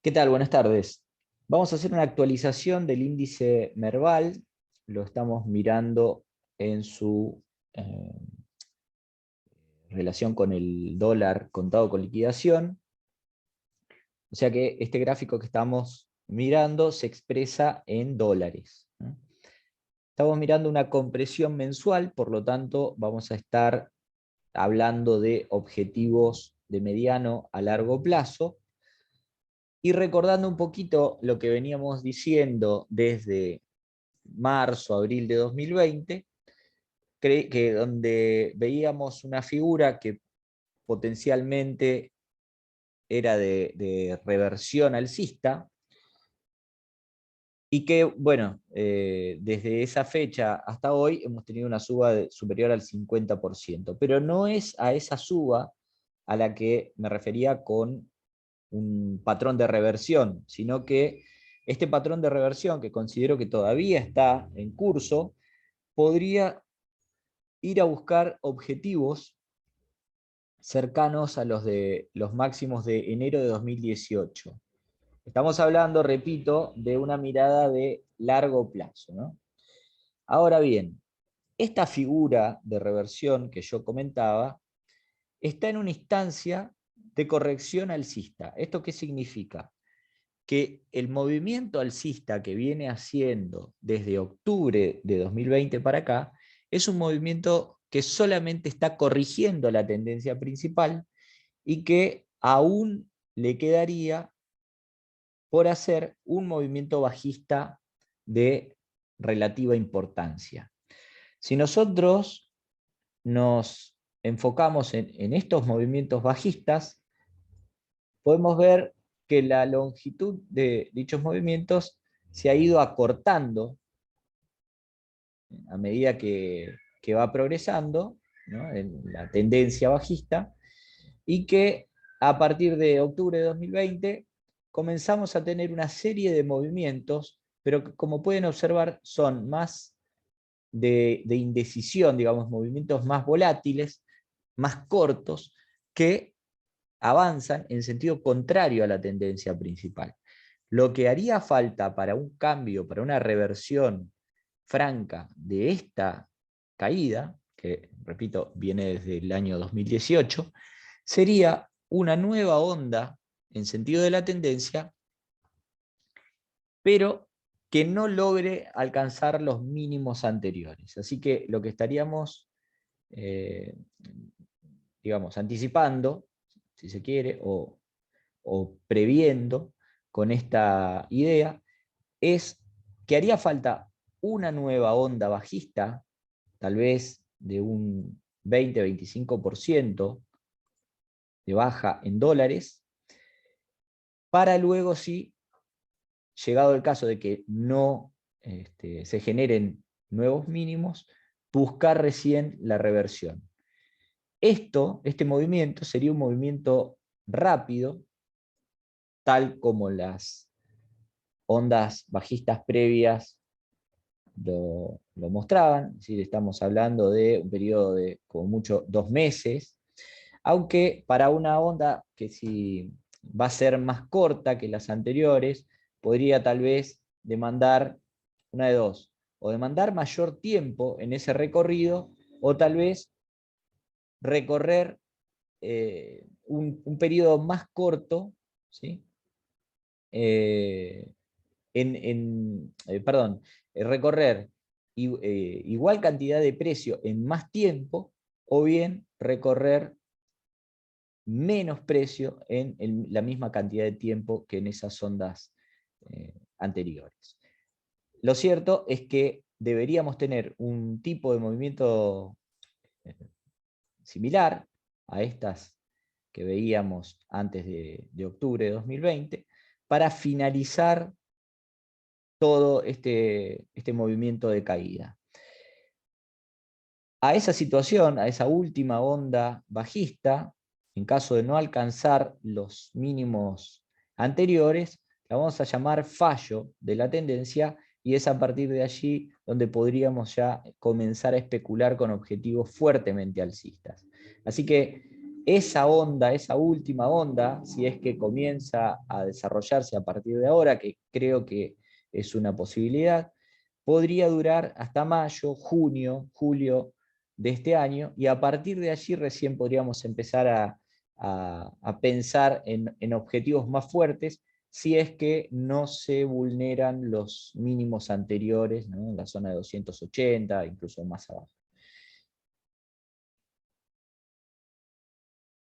¿Qué tal? Buenas tardes. Vamos a hacer una actualización del índice Merval. Lo estamos mirando en su relación con el dólar contado con liquidación. O sea que este gráfico que estamos mirando se expresa en dólares, ¿no? Estamos mirando una compresión mensual, por lo tanto vamos a estar hablando de objetivos de mediano a largo plazo. Y recordando un poquito lo que veníamos diciendo desde marzo, abril de 2020, que donde veíamos una figura que potencialmente era de reversión alcista, y que, bueno, desde esa fecha hasta hoy hemos tenido una suba superior al 50%, pero no es a esa suba a la que me refería con un patrón de reversión, sino que este patrón de reversión, que considero que todavía está en curso, podría ir a buscar objetivos cercanos a los máximos de enero de 2018. Estamos hablando, repito, de una mirada de largo plazo, ¿no? Ahora bien, esta figura de reversión que yo comentaba está en una instancia de corrección alcista. ¿Esto qué significa? Que el movimiento alcista que viene haciendo desde octubre de 2020 para acá es un movimiento que solamente está corrigiendo la tendencia principal y que aún le quedaría por hacer un movimiento bajista de relativa importancia. Si nosotros nos enfocamos en estos movimientos bajistas, podemos ver que la longitud de dichos movimientos se ha ido acortando a medida que va progresando, ¿no?, en la tendencia bajista, y que a partir de octubre de 2020 comenzamos a tener una serie de movimientos, pero que, como pueden observar, son más de indecisión, digamos, movimientos más volátiles, más cortos, que avanzan en sentido contrario a la tendencia principal. Lo que haría falta para un cambio, para una reversión franca de esta caída, que, repito, viene desde el año 2018, sería una nueva onda en sentido de la tendencia, pero que no logre alcanzar los mínimos anteriores. Así que lo que estaríamos, eh, digamos, anticipando, si se quiere, o previendo con esta idea, es que haría falta una nueva onda bajista, tal vez de un 20-25% de baja en dólares, para luego, sí, llegado el caso de que no se generen nuevos mínimos, buscar recién la reversión. Este movimiento sería un movimiento rápido, tal como las ondas bajistas previas lo mostraban. Es decir, estamos hablando de un periodo de como mucho 2 meses, aunque para una onda que si va a ser más corta que las anteriores, podría tal vez demandar una de dos: o demandar mayor tiempo en ese recorrido, o tal vez recorrer un periodo más corto, ¿sí? Perdón, recorrer igual cantidad de precio en más tiempo, o bien recorrer menos precio en la misma cantidad de tiempo que en esas ondas anteriores. Lo cierto es que deberíamos tener un tipo de movimiento similar a estas que veíamos antes de octubre de 2020, para finalizar todo este movimiento de caída. A esa situación, a esa última onda bajista, en caso de no alcanzar los mínimos anteriores, la vamos a llamar fallo de la tendencia, y es a partir de allí donde podríamos ya comenzar a especular con objetivos fuertemente alcistas. Así que esa onda, esa última onda, si es que comienza a desarrollarse a partir de ahora, que creo que es una posibilidad, podría durar hasta mayo, junio, julio de este año, y a partir de allí recién podríamos empezar a pensar en objetivos más fuertes, si es que no se vulneran los mínimos anteriores, ¿no? En la zona de 280, incluso más abajo.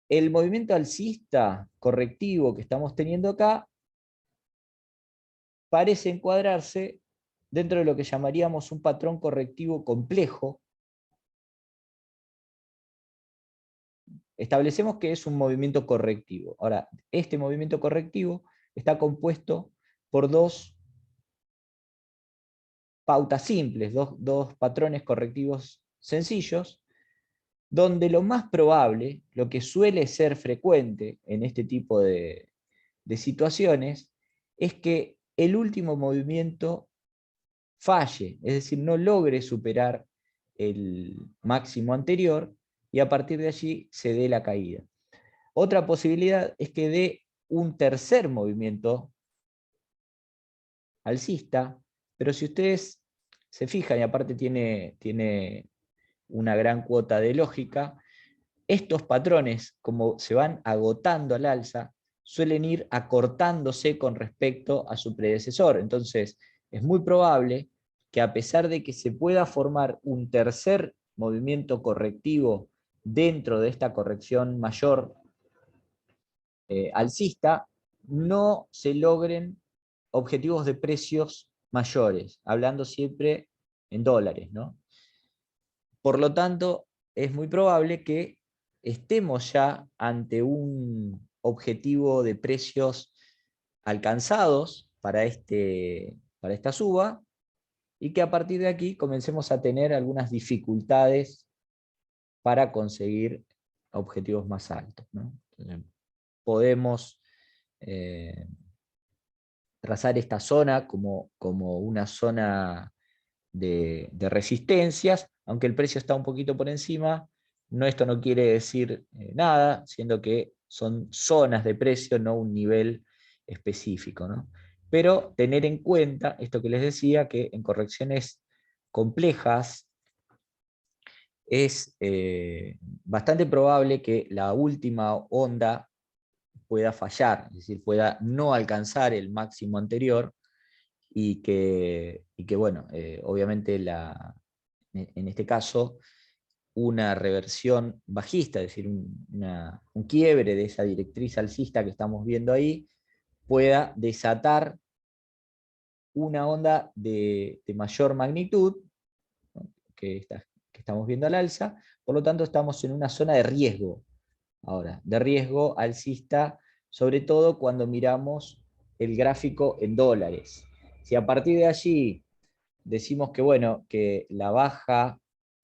El movimiento alcista correctivo que estamos teniendo acá parece encuadrarse dentro de lo que llamaríamos un patrón correctivo complejo. Establecemos que es un movimiento correctivo. Ahora, este movimiento correctivo está compuesto por dos pautas simples, dos patrones correctivos sencillos, donde lo más probable, lo que suele ser frecuente en este tipo de situaciones, es que el último movimiento falle, es decir, no logre superar el máximo anterior y a partir de allí se dé la caída. Otra posibilidad es que dé un tercer movimiento alcista, pero si ustedes se fijan, y aparte tiene una gran cuota de lógica, estos patrones, como se van agotando al alza, suelen ir acortándose con respecto a su predecesor. Entonces, es muy probable que a pesar de que se pueda formar un tercer movimiento correctivo dentro de esta corrección mayor alcista, no se logren objetivos de precios mayores, hablando siempre en dólares, ¿no? Por lo tanto, es muy probable que estemos ya ante un objetivo de precios alcanzados para esta suba, y que a partir de aquí comencemos a tener algunas dificultades para conseguir objetivos más altos, ¿no? Entonces, podemos eh, trazar esta zona como una zona de resistencias, aunque el precio está un poquito por encima, esto no quiere decir nada, siendo que son zonas de precio, no un nivel específico, ¿no? Pero tener en cuenta esto que les decía, que en correcciones complejas es bastante probable que la última onda pueda fallar, es decir, pueda no alcanzar el máximo anterior, y que bueno, obviamente en este caso, una reversión bajista, es decir, un quiebre de esa directriz alcista que estamos viendo ahí, pueda desatar una onda de mayor magnitud, ¿no? que estamos viendo al alza. Por lo tanto, estamos en una zona de riesgo ahora, de riesgo alcista, sobre todo cuando miramos el gráfico en dólares. Si a partir de allí decimos que, bueno, que la baja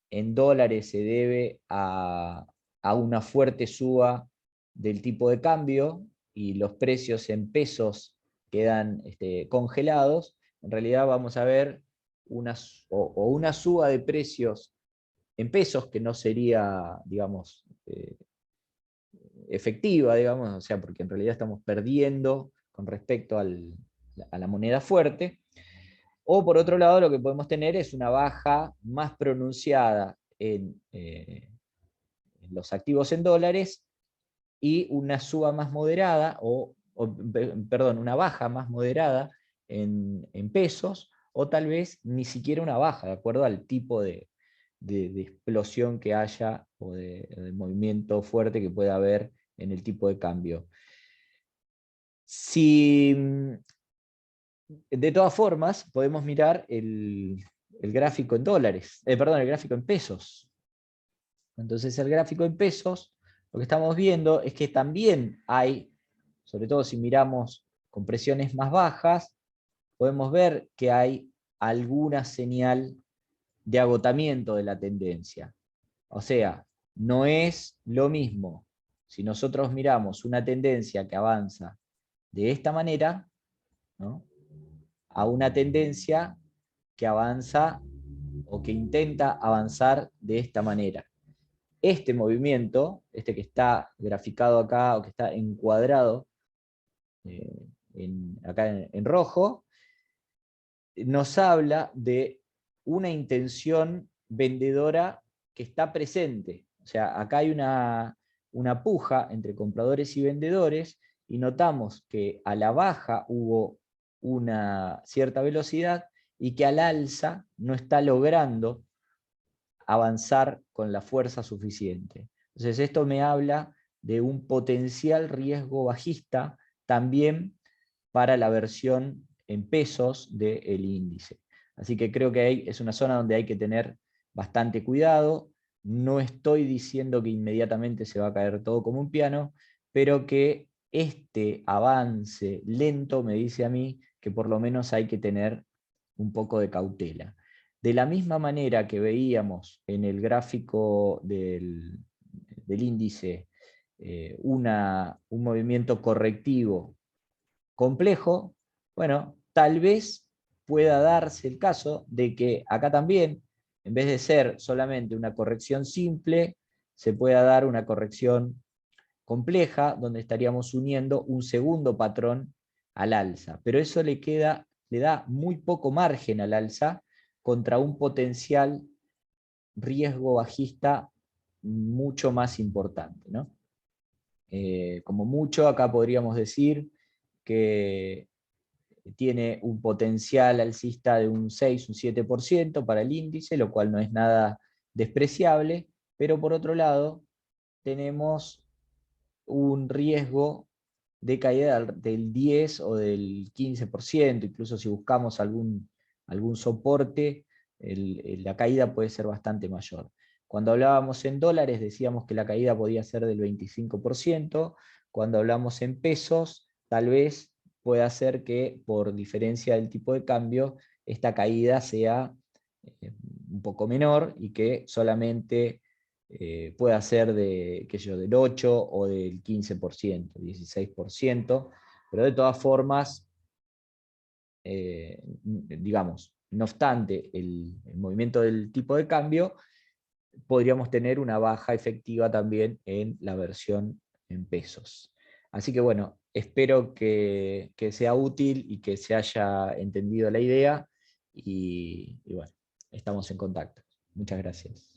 en dólares se debe a una fuerte suba del tipo de cambio y los precios en pesos quedan congelados, en realidad vamos a ver una suba de precios en pesos que no sería, digamos, efectiva, digamos, o sea, porque en realidad estamos perdiendo con respecto a la moneda fuerte. O por otro lado, lo que podemos tener es una baja más pronunciada en los activos en dólares y una suba más moderada, perdón, una baja más moderada en pesos, o tal vez ni siquiera una baja, de acuerdo al tipo de explosión que haya o de movimiento fuerte que pueda haber en el tipo de cambio. Si De todas formas, podemos mirar el gráfico en dólares, perdón, el gráfico en pesos. Entonces, el gráfico en pesos, lo que estamos viendo es que también hay, sobre todo si miramos con presiones más bajas, podemos ver que hay alguna señal de agotamiento de la tendencia. O sea, no es lo mismo si nosotros miramos una tendencia que avanza de esta manera, ¿no?, a una tendencia que avanza o que intenta avanzar de esta manera. este movimiento, este que está graficado acá, o que está encuadrado acá en rojo, nos habla de una intención vendedora que está presente. O sea, acá hay una puja entre compradores y vendedores, y notamos que a la baja hubo una cierta velocidad y que al alza no está logrando avanzar con la fuerza suficiente. Entonces esto me habla de un potencial riesgo bajista también para la versión en pesos del índice. Así que creo que es una zona donde hay que tener bastante cuidado. No estoy diciendo que inmediatamente se va a caer todo como un piano, pero que este avance lento me dice a mí que por lo menos hay que tener un poco de cautela. De la misma manera que veíamos en el gráfico del índice un movimiento correctivo complejo, bueno, tal vez pueda darse el caso de que acá también, en vez de ser solamente una corrección simple, se pueda dar una corrección compleja, donde estaríamos uniendo un segundo patrón al alza. Pero eso le da muy poco margen al alza contra un potencial riesgo bajista mucho más importante, ¿no? Como mucho, acá podríamos decir que tiene un potencial alcista de un 6, un 7% para el índice, lo cual no es nada despreciable, pero por otro lado tenemos un riesgo de caída del 10 o del 15%, incluso si buscamos algún soporte, la caída puede ser bastante mayor. Cuando hablábamos en dólares decíamos que la caída podía ser del 25%, cuando hablamos en pesos, tal vez pueda ser que por diferencia del tipo de cambio, esta caída sea un poco menor y que solamente pueda ser del 8 o del 15%, 16%, pero de todas formas, digamos, no obstante el movimiento del tipo de cambio, podríamos tener una baja efectiva también en la versión en pesos. Así que bueno, espero que sea útil y que se haya entendido la idea y bueno, estamos en contacto. Muchas gracias.